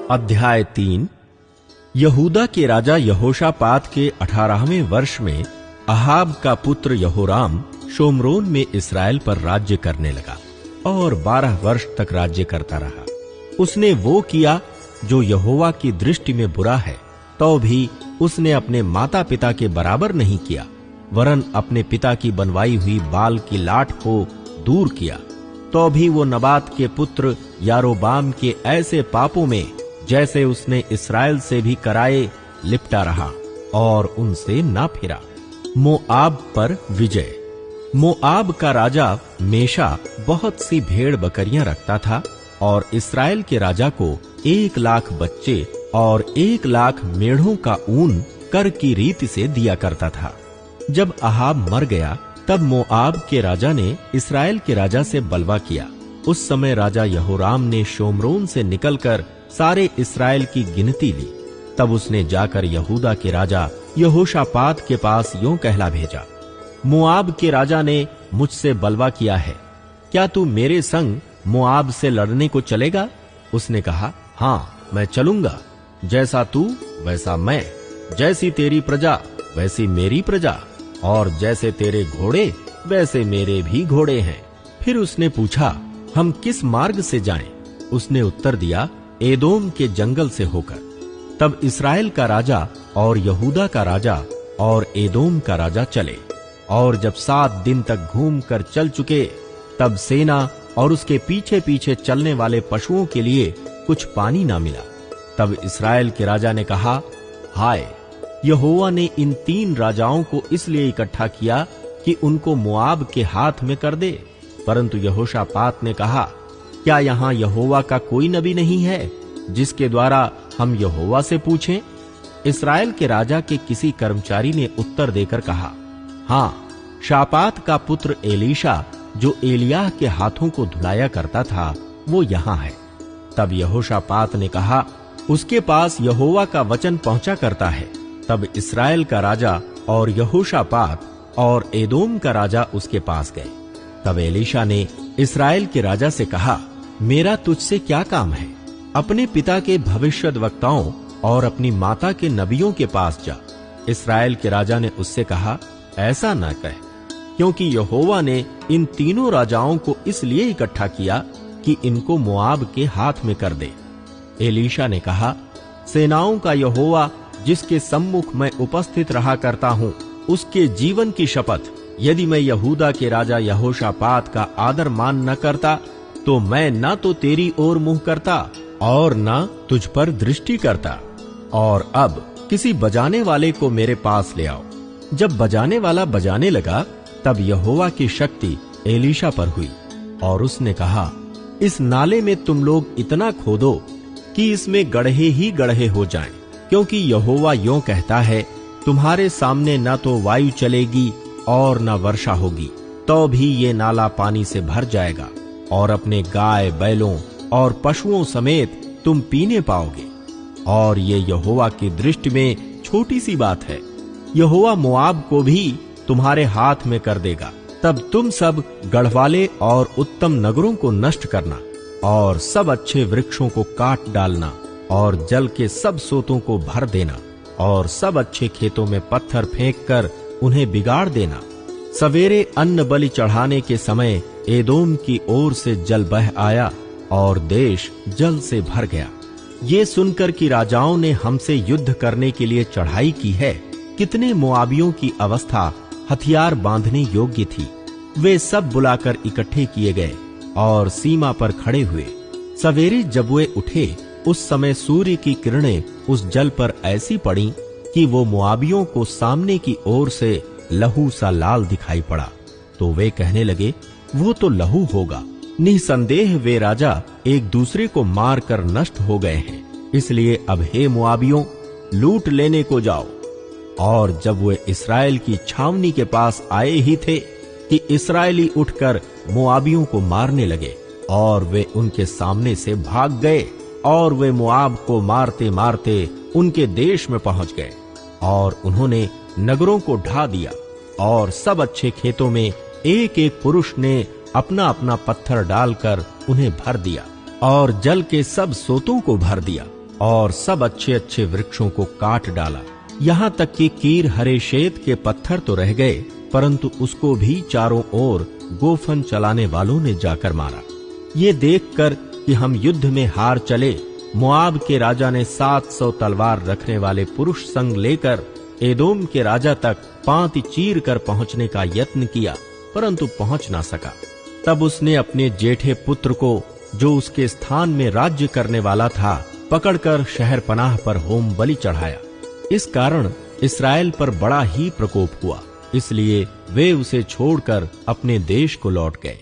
अध्याय 3। यहूदा के राजा यहोशापात के 18वें वर्ष में अहाब का पुत्र यहोराम शोमरोन में इस्राएल पर राज्य करने लगा और 12 वर्ष तक राज्य करता रहा। उसने वो किया जो यहोवा की दृष्टि में बुरा है, तो भी उसने अपने माता पिता के बराबर नहीं किया, वरन अपने पिता की बनवाई हुई बाल की लाठ को दूर किया। तो भी वो नबात के पुत्र यारोबाम के ऐसे पापों में, जैसे उसने इस्राएल से भी कराए, लिपटा रहा और उनसे ना फिरा। मोआब पर विजय। मोआब का राजा मेशा बहुत सी भेड़ बकरियां रखता था और इस्राएल के राजा को 1 लाख बच्चे और 1 लाख मेढ़ों का ऊन कर की रीति से दिया करता था। जब अहाब मर गया, तब मोआब के राजा ने इस्राएल के राजा से बलवा किया। उस समय राजा यहोराम ने शोमरोन से निकलकर सारे इस्राएल की गिनती ली। तब उसने जाकर यहूदा के राजा यहोशापात के पास यूं कहला भेजा, मोआब के राजा ने मुझसे बलवा किया है, क्या तू मेरे संग मोआब से लड़ने को चलेगा? उसने कहा, हाँ, मैं चलूंगा। जैसा तू वैसा मैं, जैसी तेरी प्रजा वैसी मेरी प्रजा, और जैसे तेरे घोड़े वैसे मेरे भी घोड़े हैं। फिर उसने पूछा, हम किस मार्ग से जाएं? उसने उत्तर दिया, एदोम के जंगल से होकर। तब इस्राएल का राजा और यहूदा का राजा और एदोम का राजा चले, और जब 7 दिन तक घूम कर चल चुके, तब सेना और उसके पीछे पीछे चलने वाले पशुओं के लिए कुछ पानी ना मिला। तब इस्राएल के राजा ने कहा, हाय, यहोवा ने इन 3 राजाओं को इसलिए इकट्ठा किया कि उनको मोआब के हाथ में कर दे। परंतु यहोशापात ने कहा, क्या यहां यहोवा का कोई नबी नहीं है जिसके द्वारा हम यहोवा से पूछें? इस्राएल के राजा के किसी कर्मचारी ने उत्तर देकर कहा, हाँ, शापात का पुत्र एलीशा, जो एलियाह के हाथों को धुलाया करता था, वो यहां है। तब यहोशापात ने कहा, उसके पास यहोवा का वचन पहुंचा करता है। तब इस्राएल का राजा और यहोशापात और एदोम का राजा उसके पास गए। तब एलीशा ने इस्राएल के राजा से कहा, मेरा तुझसे क्या काम है? अपने पिता के भविष्यद्वक्ताओं और अपनी माता के नबियों के पास जा। इस्राएल के राजा ने उससे कहा, ऐसा न कह, क्योंकि यहोवा ने इन 3 राजाओं को इसलिए इकट्ठा किया कि इनको मोआब के हाथ में कर दे। एलीशा ने कहा, सेनाओं का यहोवा, जिसके सम्मुख मैं उपस्थित रहा करता हूं, उसके जीवन की शपथ, यदि मैं यहूदा के राजा यहोशापात का आदर मान न करता, तो मैं न तो तेरी ओर मुंह करता और न तुझ पर दृष्टि करता। और अब किसी बजाने वाले को मेरे पास ले आओ। जब बजाने वाला बजाने लगा, तब यहोवा की शक्ति एलीशा पर हुई और उसने कहा, इस नाले में तुम लोग इतना खोदो कि इसमें गड्ढे ही गड्ढे हो जाएं, क्योंकि यहोवा यों कहता है, तुम्हारे सामने न तो वायु चलेगी और न वर्षा होगी, तो भी ये नाला पानी से भर जाएगा और अपने गाय बैलों और पशुओं समेत तुम पीने पाओगे। और ये यहोवा की दृष्टि में छोटी सी बात है। यहोवा मोआब को भी तुम्हारे हाथ में कर देगा। तब तुम सब गढ़वाले और उत्तम नगरों को नष्ट करना और सब अच्छे वृक्षों को काट डालना और जल के सब सोतों को भर देना और सब अच्छे खेतों में पत्थर फेंक कर उन्हें बिगाड़ देना। सवेरे अन्न बलि चढ़ाने के समय एदोम की ओर से जल बह आया और देश जल से भर गया। ये सुनकर कि राजाओं ने हमसे युद्ध करने के लिए चढ़ाई की है, कितने मोआबियों की अवस्था हथियार बांधने योग्य थी। वे सब बुलाकर इकट्ठे किए गए और सीमा पर खड़े हुए। सवेरे जब वे उठे, उस समय सूर्य की किरणें उस जल पर ऐसी पड़ी कि वो मोआबियों को सामने की ओर से लहू सा लाल दिखाई पड़ा। तो वे कहने लगे, वो तो लहू होगा। निसंदेह वे राजा एक दूसरे को मार कर नष्ट हो गए हैं। इसलिए अब हे मोआबियों, लूट लेने को जाओ। और जब वे इस्राएल की छावनी के पास आए ही थे कि इस्राएली उठकर मोआबियों को मारने लगे, और वे उनके सामने से भाग गए और वे मोआब को मारते मारते उनके देश में पहुंच गए। और उन्होंने नगरों को ढा दिया और सब अच्छे खेतों में एक एक पुरुष ने अपना अपना पत्थर डालकर उन्हें भर दिया और जल के सब सोतों को भर दिया। और सब अच्छे अच्छे वृक्षों को काट डाला। यहाँ तक कि कीर हरेशेत के पत्थर तो रह गए, परंतु उसको भी चारों ओर गोफन चलाने वालों ने जाकर मारा। ये देखकर कि हम युद्ध में हार चले, मोआब के राजा ने 700 तलवार रखने वाले पुरुष संग लेकर एदोम के राजा तक पांति चीर कर पहुंचने का यत्न किया, परंतु पहुंच ना सका। तब उसने अपने जेठे पुत्र को, जो उसके स्थान में राज्य करने वाला था, पकड़कर शहर पनाह पर होम बलि चढ़ाया। इस कारण इस्राएल पर बड़ा ही प्रकोप हुआ, इसलिए वे उसे छोड़कर अपने देश को लौट गए।